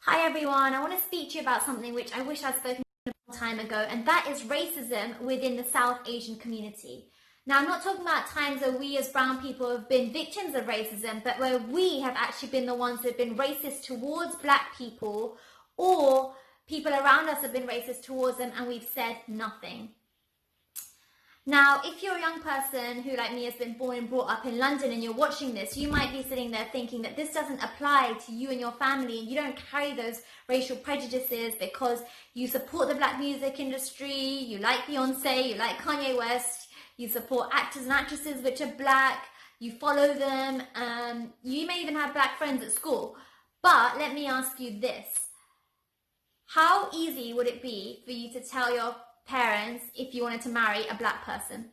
Hi everyone, I want to speak to you about something which I wish I'd spoken a long time ago, and that is racism within the South Asian community. Now, I'm not talking about times where we as brown people have been victims of racism, but where we have actually been the ones who have been racist towards black people, or people around us have been racist towards them and we've said nothing. Now, if you're a young person who, like me, has been born and brought up in London and you're watching this, you might be sitting there thinking that this doesn't apply to you and your family, and you don't carry those racial prejudices because you support the black music industry, you like Beyonce, you like Kanye West, you support actors and actresses which are black, you follow them, you may even have black friends at school. But let me ask you this. How easy would it be for you to tell your parents if you wanted to marry a black person?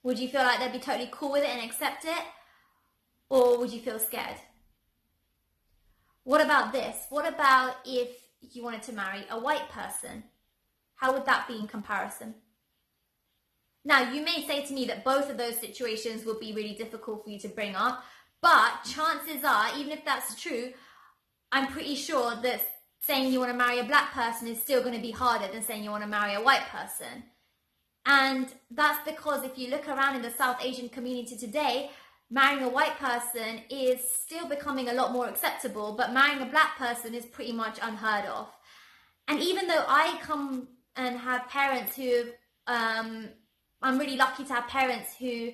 Would you feel like they'd be totally cool with it and accept it? Or would you feel scared? What about this? What about if you wanted to marry a white person? How would that be in comparison? Now, you may say to me that both of those situations would be really difficult for you to bring up, but chances are, even if that's true, I'm pretty sure that saying you want to marry a black person is still going to be harder than saying you want to marry a white person. And that's because if you look around in the South Asian community today, marrying a white person is still becoming a lot more acceptable, but marrying a black person is pretty much unheard of. And even though I come and have parents who, I'm really lucky to have parents who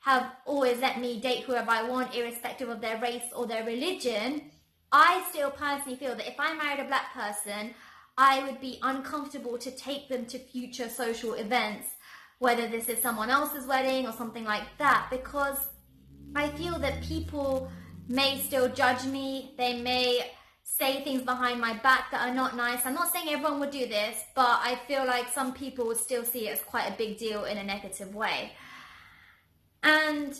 have always let me date whoever I want, irrespective of their race or their religion, I still personally feel that if I married a black person, I would be uncomfortable to take them to future social events, whether this is someone else's wedding or something like that, because I feel that people may still judge me. They may say things behind my back that are not nice. I'm not saying everyone would do this, but I feel like some people would still see it as quite a big deal in a negative way. And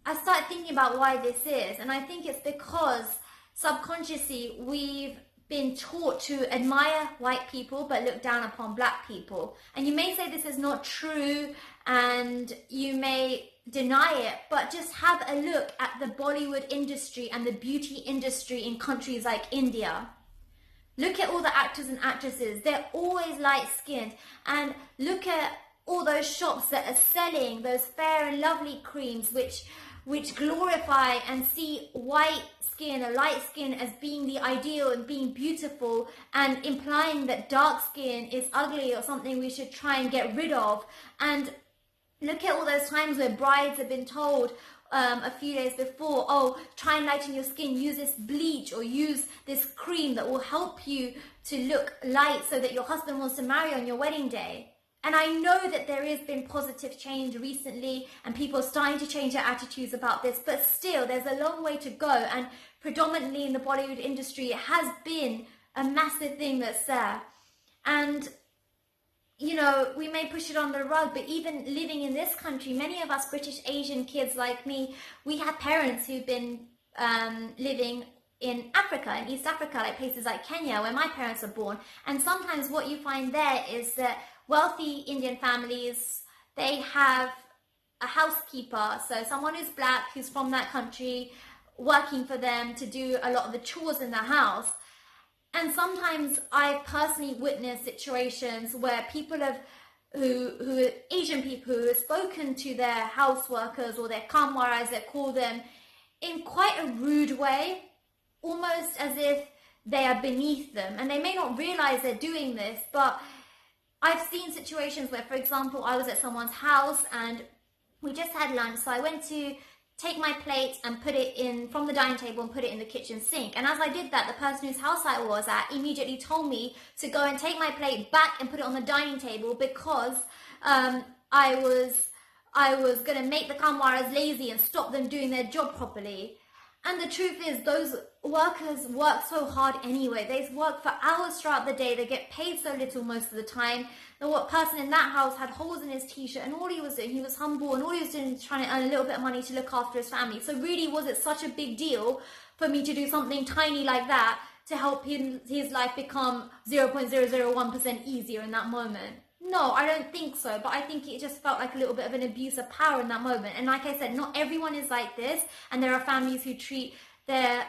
I started thinking about why this is, and I think it's because subconsciously we've been taught to admire white people but look down upon black people. And you may say this is not true and you may deny it, but just have a look at the Bollywood industry and the beauty industry in countries like India. Look at all the actors and actresses, they're always light-skinned, and look at all those shops that are selling those fair and lovely creams which glorify and see white skin or light skin as being the ideal and being beautiful, and implying that dark skin is ugly or something we should try and get rid of. And look at all those times where brides have been told a few days before, oh, try and lighten your skin, use this bleach or use this cream that will help you to look light so that your husband wants to marry on your wedding day. And I know that there has been positive change recently and people are starting to change their attitudes about this, but still there's a long way to go. And predominantly in the Bollywood industry, it has been a massive thing that's there. And, you know, we may push it on the rug, but even living in this country, many of us British Asian kids like me, we have parents who've been living in Africa, in East Africa, like places like Kenya, where my parents were born. And sometimes what you find there is that wealthy Indian families, they have a housekeeper, so someone who's black, who's from that country, working for them to do a lot of the chores in the house. And sometimes I've personally witnessed situations where people have, who Asian people who have spoken to their house workers or their kamwar, as they call them, in quite a rude way, almost as if they are beneath them. And they may not realize they're doing this, but I've seen situations where, for example, I was at someone's house and we just had lunch, so I went to take my plate and put it in from the dining table and put it in the kitchen sink. And as I did that, the person whose house I was at immediately told me to go and take my plate back and put it on the dining table because I was going to make the kamwaras lazy and stop them doing their job properly. And the truth is, those workers work so hard anyway. They work for hours throughout the day. They get paid so little most of the time. The person in that house had holes in his t-shirt, and all he was doing, he was humble, and all he was doing was trying to earn a little bit of money to look after his family. So really, was it such a big deal for me to do something tiny like that to help his life become 0.001% easier in that moment? No, I don't think so, but I think it just felt like a little bit of an abuse of power in that moment. And like I said, not everyone is like this, and there are families who treat their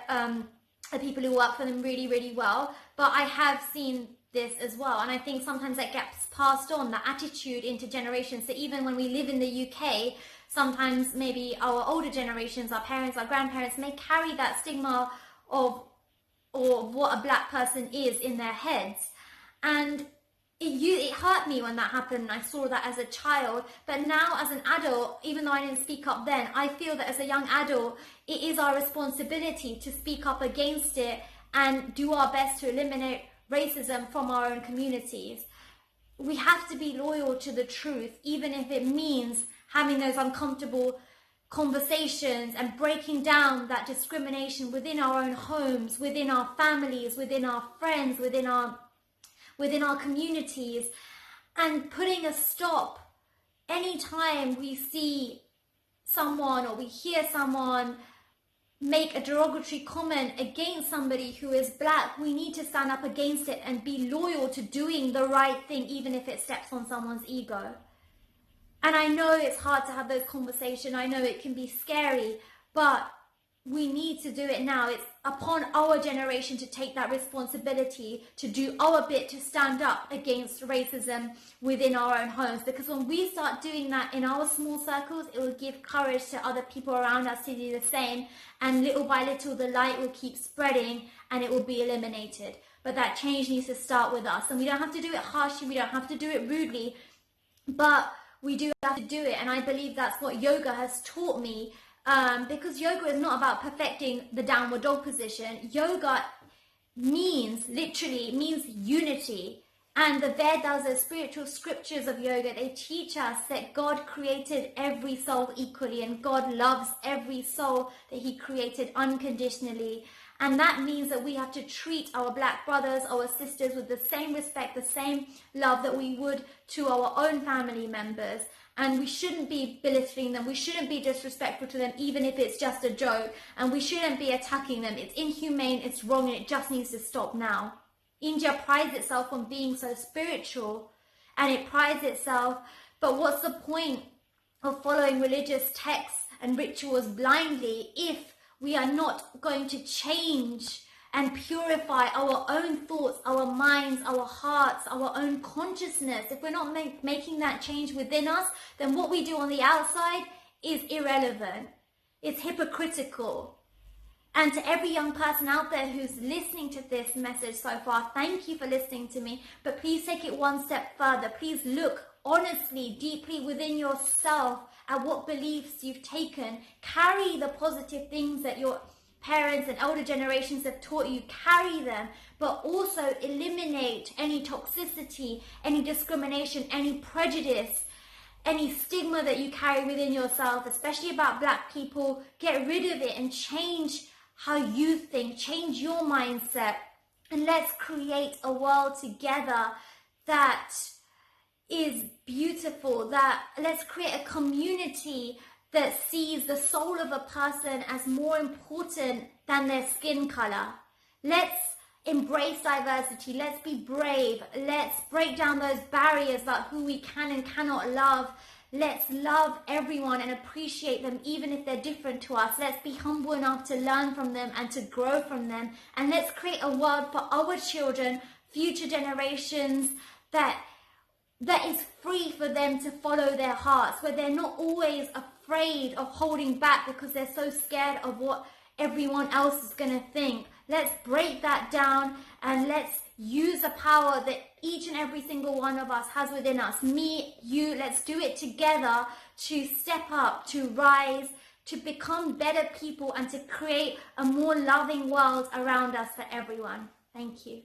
the people who work for them really, really well. But I have seen this as well, and I think sometimes that gets passed on, the attitude, into generations. So even when we live in the UK, sometimes maybe our older generations, our parents, our grandparents, may carry that stigma of or what a black person is in their heads. And it hurt me when that happened. I saw that as a child, but now as an adult, even though I didn't speak up then, I feel that as a young adult, it is our responsibility to speak up against it and do our best to eliminate racism from our own communities. We have to be loyal to the truth, even if it means having those uncomfortable conversations and breaking down that discrimination within our own homes, within our families, within our friends, within our communities, and putting a stop anytime we see someone or we hear someone make a derogatory comment against somebody who is black. We need to stand up against it and be loyal to doing the right thing, even if it steps on someone's ego. And I know it's hard to have those conversations. I know it can be scary, but we need to do it now. It's upon our generation to take that responsibility, to do our bit to stand up against racism within our own homes. Because when we start doing that in our small circles, it will give courage to other people around us to do the same. And little by little, the light will keep spreading and it will be eliminated. But that change needs to start with us. And we don't have to do it harshly. We don't have to do it rudely. But we do have to do it. And I believe that's what yoga has taught me. Because yoga is not about perfecting the downward dog position. Yoga literally means unity. And the Vedas, the spiritual scriptures of yoga, they teach us that God created every soul equally, and God loves every soul that he created unconditionally. And that means that we have to treat our black brothers, our sisters with the same respect, the same love that we would to our own family members. And we shouldn't be belittling them. We shouldn't be disrespectful to them, even if it's just a joke. And we shouldn't be attacking them. It's inhumane, it's wrong, and it just needs to stop now. India prides itself on being so spiritual, and it prides itself. But what's the point of following religious texts and rituals blindly if we are not going to change and purify our own thoughts, our minds, our hearts, our own consciousness? If we're not making that change within us, then what we do on the outside is irrelevant. It's hypocritical. And to every young person out there who's listening to this message so far, thank you for listening to me. But please take it one step further. Please look honestly, deeply within yourself at what beliefs you've taken. Carry the positive things that your parents and older generations have taught you. Carry them, but also eliminate any toxicity, any discrimination, any prejudice, any stigma that you carry within yourself, especially about black people. Get rid of it and change how you think, change your mindset, and let's create a world together that is beautiful. Let's create a community that sees the soul of a person as more important than their skin color. Let's embrace diversity. Let's be brave. Let's break down those barriers about who we can and cannot love. Let's love everyone and appreciate them, even if they're different to us. Let's be humble enough to learn from them and to grow from them. And let's create a world for our children, future generations, that is free for them to follow their hearts, where they're not always afraid of holding back because they're so scared of what everyone else is going to think. Let's break that down and let's use the power that each and every single one of us has within us. Me, you, let's do it together to step up, to rise, to become better people, and to create a more loving world around us for everyone. Thank you.